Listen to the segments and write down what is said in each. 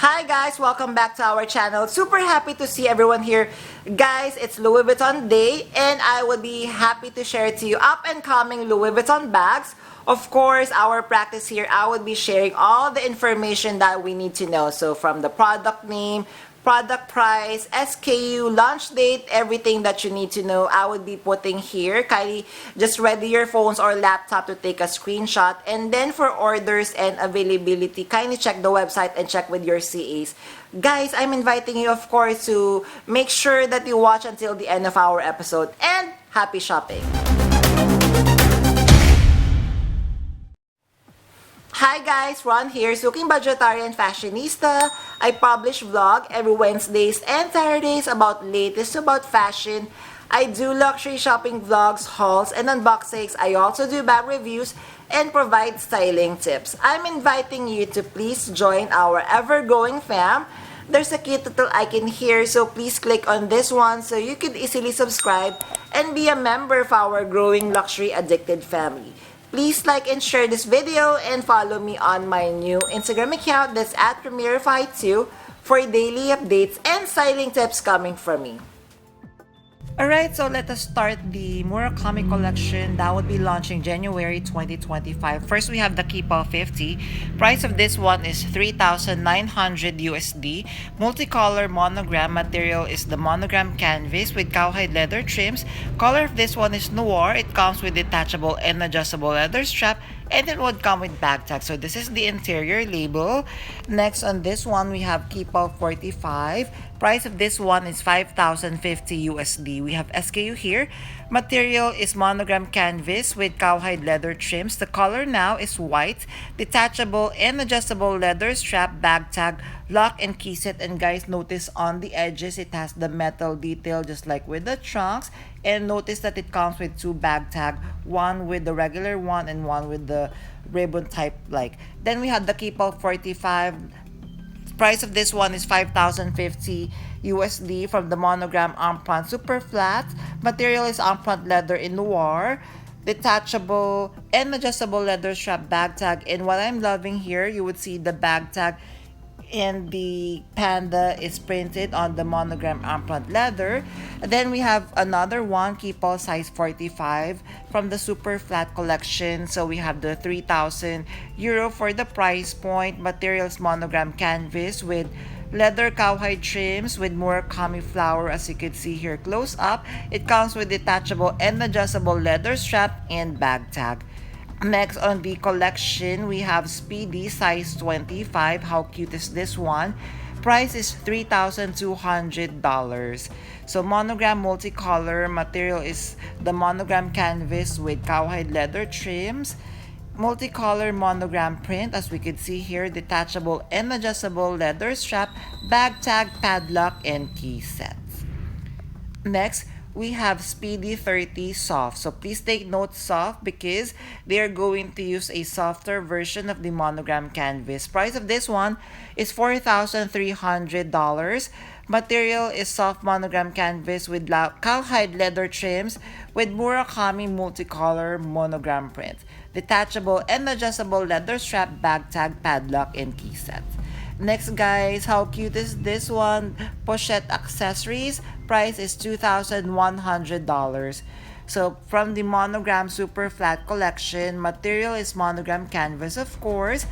Hi guys, welcome back to our channel. Super happy to see everyone here. Guys, it's Louis Vuitton Day and I will be happy to share to you up and coming Louis Vuitton bags. Of course, our practice here, I will be sharing all the information that we need to know. So from the product name, product price, SKU, launch date, everything that you need to know, I would be putting here. Kindly just ready your phones or laptop to take a screenshot. And then for orders and availability, kindly check the website and check with your CAs. Guys, I'm inviting you, of course, to make sure that you watch until the end of our episode. And happy shopping! Hi guys, Ron here, Suking Budgetarian Fashionista. I publish vlog every Wednesdays and Saturdays about latest about fashion. I do luxury shopping vlogs, hauls, and unboxings. I also do bag reviews and provide styling tips. I'm inviting you to please join our ever-growing fam. There's a cute little icon here, so please click on this one so you can easily subscribe and be a member of our growing luxury addicted family. Please like and share this video and follow me on my new Instagram account that's at Premierify2 for daily updates and styling tips coming from me. Alright, so let us start the Murakami collection that would be launching January 2025. First, we have the Kipa 50. Price of this one is 3,900 USD. Multicolor monogram material is the monogram canvas with cowhide leather trims. Color of this one is noir. It comes with detachable and adjustable leather strap, and it would come with bag tag. So this is the interior label. Next on this one, we have Kipa 45. Price of this one is 5,050 USD. We have SKU here. Material is monogram canvas with cowhide leather trims. The color now is white. Detachable and adjustable leather strap, bag tag, lock and key set. And guys, notice on the edges, it has the metal detail just like with the trunks. And notice that it comes with two bag tag, one with the regular one and one with the ribbon type like. Then we have the Kipa 45. Price of this one is 5,050 USD from the monogram Amprant Superflat. Material is Amprant leather in noir. Detachable and adjustable leather strap, bag tag. And what I'm loving here, you would see the bag tag and the panda is printed on the monogram Amprant leather. Then we have another one, Kipa size 45 from the Superflat Collection. So we have the 3,000 euro for the price point. Materials monogram canvas with leather cowhide trims with Murakami Flower, as you can see here close up. It comes with detachable and adjustable leather strap and bag tag. Next on the collection, we have Speedy size 25. How cute is this one? Price is $3,200. So monogram multicolor. Material is the monogram canvas with cowhide leather trims. Multicolor monogram print, as we can see here. Detachable and adjustable leather strap, bag tag, padlock, and key sets. Next, we have Speedy 30 soft. So please take note soft because they are going to use a softer version of the monogram canvas. Price of this one is $4,300. Material is soft monogram canvas with cowhide leather trims with Murakami multicolor monogram print. Detachable and adjustable leather strap, bag tag, padlock, and key set. Next guys, how cute is this one? Pochette accessories. Price is $2,100. So from the monogram Superflat Collection, material is monogram canvas, of course,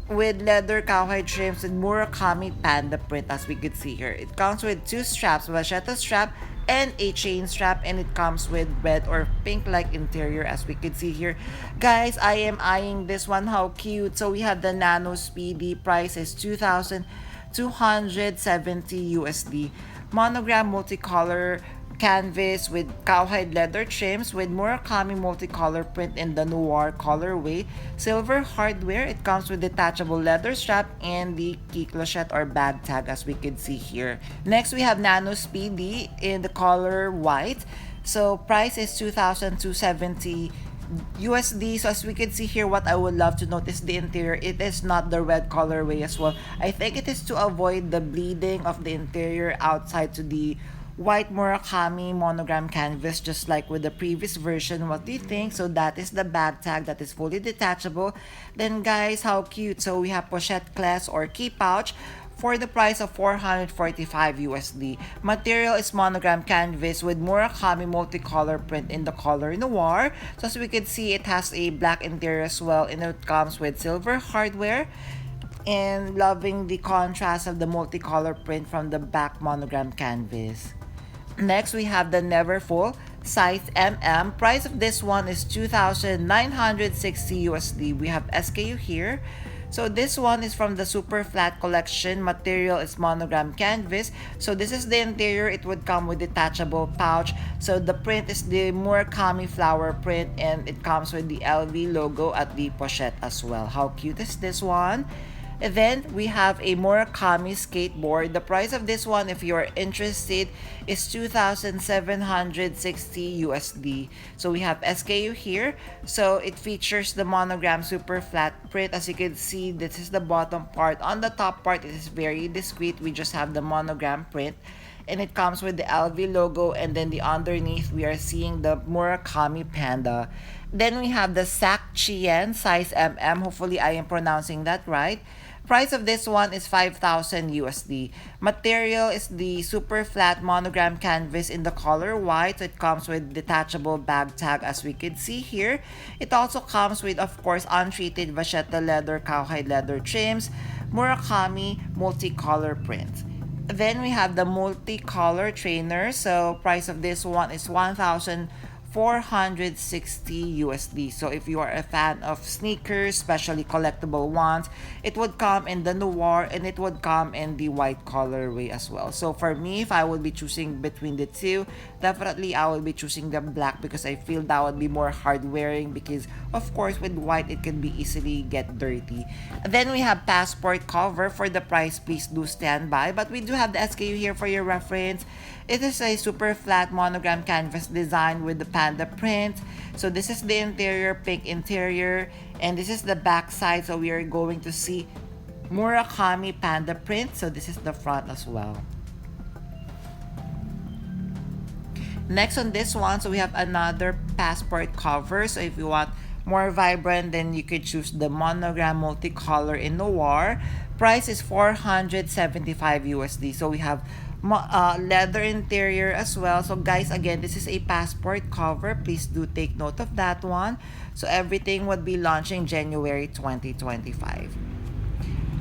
with leather cowhide trims and Murakami panda print, as we could see here. It comes with two straps, vachetta strap and a chain strap, and it comes with red or pink like interior, as we could see here. Guys, I am eyeing this one. How cute. So we have the Nano Speedy. Price is 2,270 USD. Monogram multicolor canvas with cowhide leather trims with Murakami multicolor print in the noir colorway. Silver hardware. It comes with detachable leather strap and the key clochette or bag tag, as we can see here. Next, we have Nano Speedy in the color white. So price is 2,270 USD. So as we can see here, what I would love to notice the interior, it is not the red colorway as well. I think it is to avoid the bleeding of the interior outside to the white Murakami monogram canvas, just like with the previous version. What do you think? So that is the bag tag that is fully detachable. Then guys, how cute. So we have pochette clasp or key pouch for the price of 445 USD. Material is monogram canvas with Murakami multicolor print in the color Noir. So as we can see, it has a black interior as well, and it comes with silver hardware. And loving the contrast of the multicolor print from the back monogram canvas. Next, we have the Never Full size MM. Price of this one is 2,960 USD. We have SKU here. So this one is from the Superflat Collection. Material is monogram canvas. So this is the interior. It would come with detachable pouch. So the print is the Murakami flower print, and it comes with the LV logo at the pochette as well. How cute is this one? And then we have a Murakami skateboard. The price of this one, if you're interested, is 2,760 USD. So we have SKU here. So it features the monogram super flat print. As you can see, this is the bottom part. On the top part, it is very discreet. We just have the monogram print. And it comes with the LV logo, and then the underneath we are seeing the Murakami panda. Then we have the Sak Chien size MM. Hopefully I am pronouncing that right. Price of this one is 5,000 USD. Material is the super flat monogram canvas in the color white. So it comes with detachable bag tag, as we can see here. It also comes with, of course, untreated vachetta leather, cowhide leather trims, Murakami multicolor print. Then we have the multicolor trainer. So price of this one is 1,460 USD. So if you are a fan of sneakers, especially collectible ones, it would come in the noir and it would come in the white colorway as well. So for me, if I would be choosing between the two, definitely I will be choosing the black because I feel that would be more hard wearing, because of course with white it can be easily get dirty. Then we have passport cover. For the price, please do stand by, but we do have the SKU here for your reference. It is a super flat monogram canvas design with the panda print. So this is the interior, pink interior, and this is the back side. So we are going to see Murakami panda print. So this is the front as well. Next on this one, so we have another passport cover. So if you want more vibrant, then you could choose the monogram multicolor in noir. Price is 475 USD. So we have leather interior as well. So guys, again, this is a passport cover. Please do take note of that one. So everything would be launching January 2025.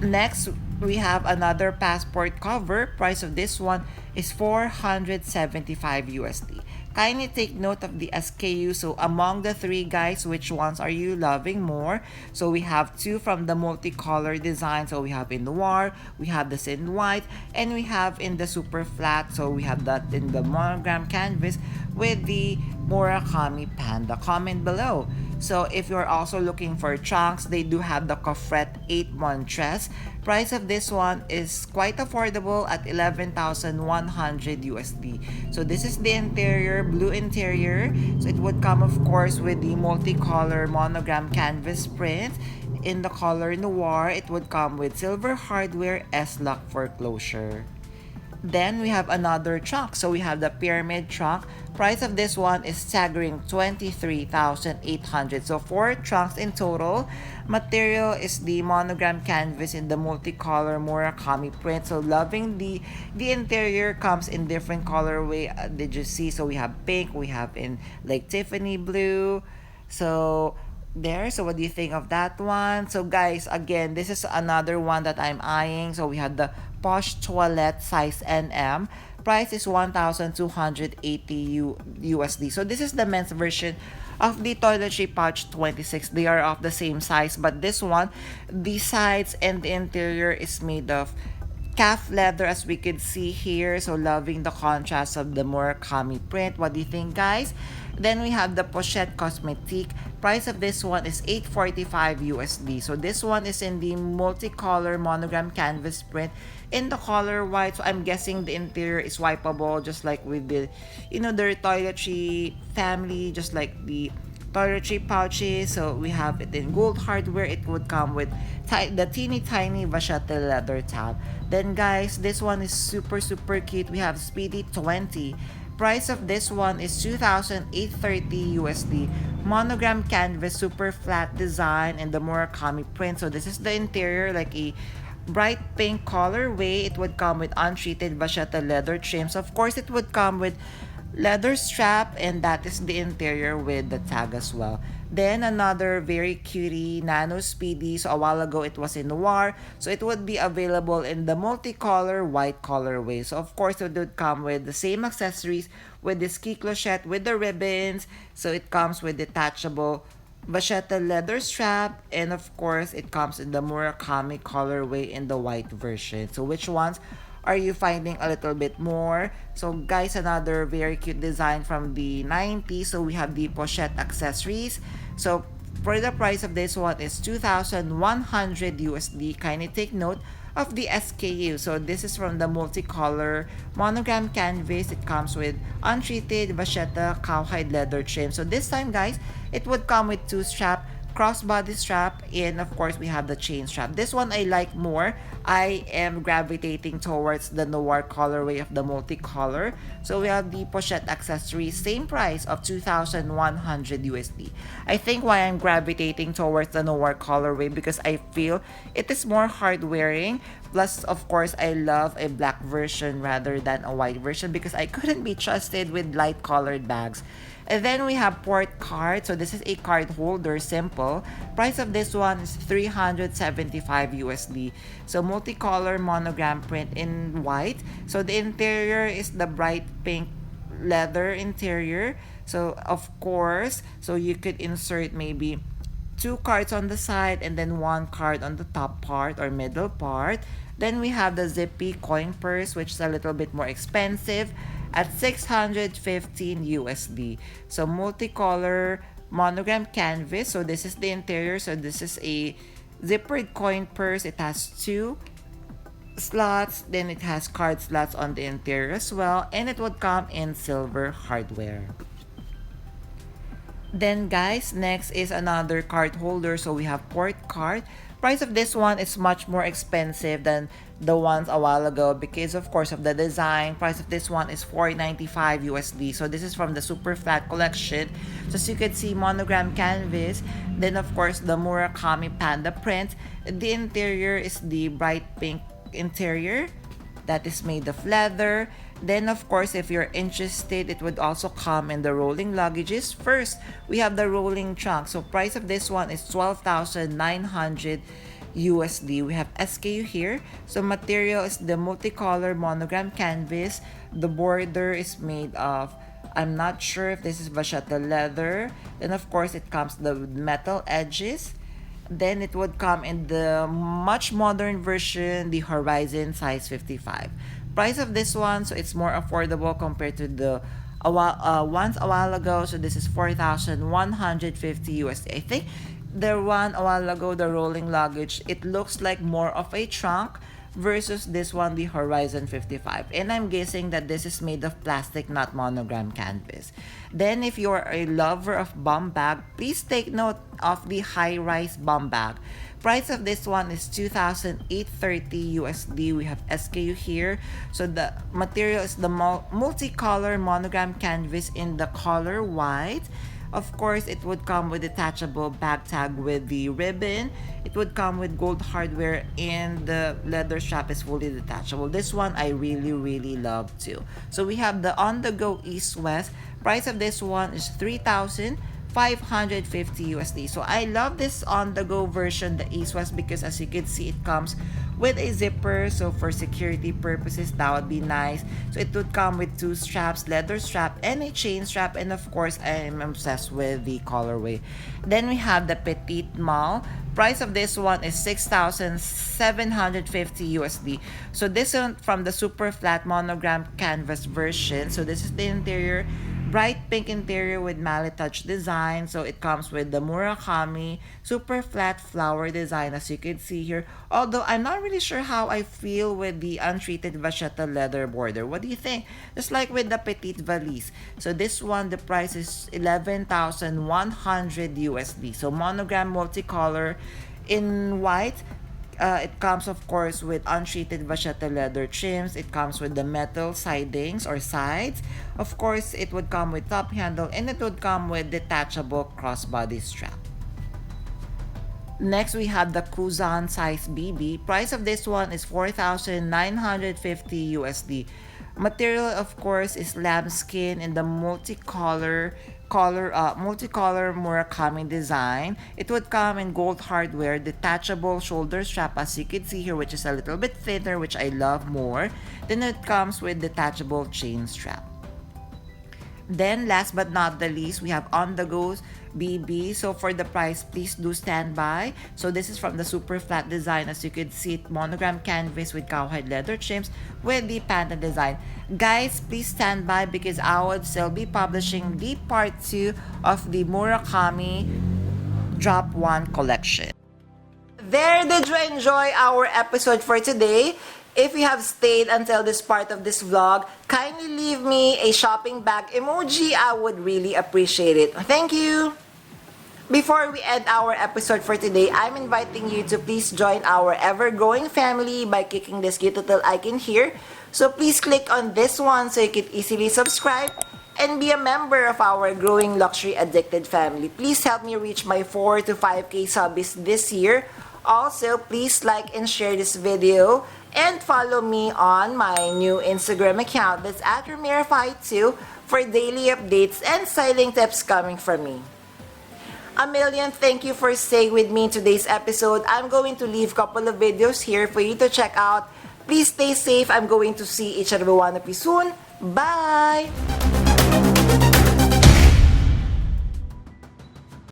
Next, we have another passport cover. Price of this one is 475 USD. Kindly take note of the SKU. So among the three, guys, which ones are you loving more? So we have two from the multicolor design. So we have in noir, we have this in white, and we have in the super flat. So we have that in the monogram canvas with the Murakami panda. Comment below. So if you're also looking for trunks, they do have the Coffret 8-month dress. Price of this one is quite affordable at 11,100 USD. So this is the interior, blue interior. So it would come, of course, with the multicolor monogram canvas print. In the color noir, it would come with silver hardware, S-lock for closure. Then we have another trunk. So we have the pyramid trunk. Price of this one is staggering 23,800. So 4 trunks in total. Material is the monogram canvas in the multicolor Murakami print. So loving the interior comes in different colorway. Did you see? So we have pink, we have in like Tiffany blue. So there. So what do you think of that one? So guys, again, this is another one that I'm eyeing. So we have the Posh Toilette size NM. Price is 1,280 USD. So this is the men's version of the toiletry pouch 26. They are of the same size, but this one, the sides and the interior is made of calf leather, as we can see here. So loving the contrast of the Murakami print. What do you think, guys? Then we have the Pochette Cosmetique. Price of this one is 845 USD. So this one is in the multicolor monogram canvas print in the color white. So I'm guessing the interior is wipeable, just like with the, their toiletry family, just like the toiletry pouches. So we have it in gold hardware. It would come with the teeny tiny vachetta leather tab. Then guys, this one is super cute. We have Speedy 20. Price of this one is 2,830 USD. Monogram canvas super flat design and the Murakami print. So this is the interior, like a bright pink colorway. It would come with untreated vachetta leather trims. Of course, it would come with leather strap, and that is the interior with the tag as well. Then another very cutie Nano Speedy. So a while ago it was in noir, so it would be available in the multicolor white colorway. So of course it would come with the same accessories with the ski clochette with the ribbons. So it comes with detachable vachetta leather strap, and of course it comes in the Murakami colorway in the white version. So which ones are you finding a little bit more? So guys, another very cute design from the 90s. So we have the pochette accessories. So for the price of this one is 2,100 USD. Kindly take note of the SKU. So this is from the multicolor monogram canvas. It comes with untreated vachetta cowhide leather trim. So this time guys, it would come with two strap, crossbody strap, and of course we have the chain strap. This one I like more. I am gravitating towards the noir colorway of the multicolor. So we have the pochette accessory, same price of 2,100 USD. I think why I'm gravitating towards the noir colorway because I feel it is more hard wearing. Plus, of course, I love a black version rather than a white version because I couldn't be trusted with light colored bags. And then we have port card. So this is a card holder, simple. Price of this one is 375 USD. So multicolor monogram print in white. So the interior is the bright pink leather interior. So of course, so you could insert maybe two cards on the side and then one card on the top part or middle part. Then we have the zippy coin purse, which is a little bit more expensive at 615 USD. So multicolor monogram canvas. So this is the interior. So this is a zippered coin purse. It has two slots, then it has card slots on the interior as well, and it would come in silver hardware. Then guys, next is another card holder. So we have port card. Price of this one is much more expensive than the ones a while ago because of course of the design. Price of this one is 495 USD. So this is from the Superflat Collection. So as you can see, monogram canvas. Then of course the Murakami panda print. The interior is the bright pink interior that is made of leather. Then of course, if you're interested, it would also come in the rolling luggages. First, we have the rolling trunk. So price of this one is 12,900 USD. We have SKU here. So material is the multicolor monogram canvas. The border is made of, I'm not sure if this is vachetta leather. Then of course, it comes the metal edges. Then it would come in the much modern version, the Horizon size 55. Price of this one, so it's more affordable compared to the ones a while ago. So this is 4,150 USD. I think the one a while ago, the rolling luggage, it looks like more of a trunk versus this one, the Horizon 55. And I'm guessing that this is made of plastic, not monogram canvas. Then if you're a lover of Bumbag, please take note of the high-rise Bumbag. Price of this one is 2,830 USD. We have SKU here. So the material is the multicolor monogram canvas in the color white. Of course, it would come with detachable bag tag with the ribbon. It would come with gold hardware, and the leather strap is fully detachable. This one I really love too. So we have the on-the-go east-west. Price of this one is 3,550 USD. So I love this on-the-go version, the east-west, because as you can see, it comes with a zipper. So for security purposes, that would be nice. So it would come with two straps, leather strap and a chain strap. And of course, I am obsessed with the colorway. Then we have the petite malle. Price of this one is 6,750 USD. So this one from the super flat monogram canvas version. So this is the interior. Bright pink interior with mallet touch design. So it comes with the Murakami super flat flower design, as you can see here. Although I'm not really sure how I feel with the untreated vachetta leather border. What do you think? Just like with the petite valise. So this one, the price is 11,100 USD. So monogram multicolor in white. It comes of course with untreated vachetta leather trims. It comes with the metal sidings or sides. Of course, it would come with top handle, and it would come with detachable crossbody strap. Next, we have the Kuzan size BB. Price of this one is 4,950 USD. Material, of course, is lambskin in the multicolor Murakami design. It would come in gold hardware, detachable shoulder strap, as you can see here, which is a little bit thinner, which I love more. Then it comes with detachable chain strap. Then, last but not the least, we have On The Go's BB. So, for the price, please do stand by. So, this is from the super flat design. As you could see, monogram canvas with cowhide leather trims with the panda design. Guys, please stand by because I would still be publishing the part 2 of the Murakami Drop 1 collection. There, did you enjoy our episode for today? If you have stayed until this part of this vlog, kindly leave me a shopping bag emoji. I would really appreciate it. Thank you! Before we end our episode for today, I'm inviting you to please join our ever-growing family by clicking this cute little icon here. So please click on this one so you can easily subscribe and be a member of our growing luxury addicted family. Please help me reach my 4 to 5K subbies this year. Also, please like and share this video and follow me on my new Instagram account that's at Ramirafy2 for daily updates and styling tips coming from me. A million thank you for staying with me in today's episode. I'm going to leave a couple of videos here for you to check out. Please stay safe. I'm going to see each and every one of you soon. Bye!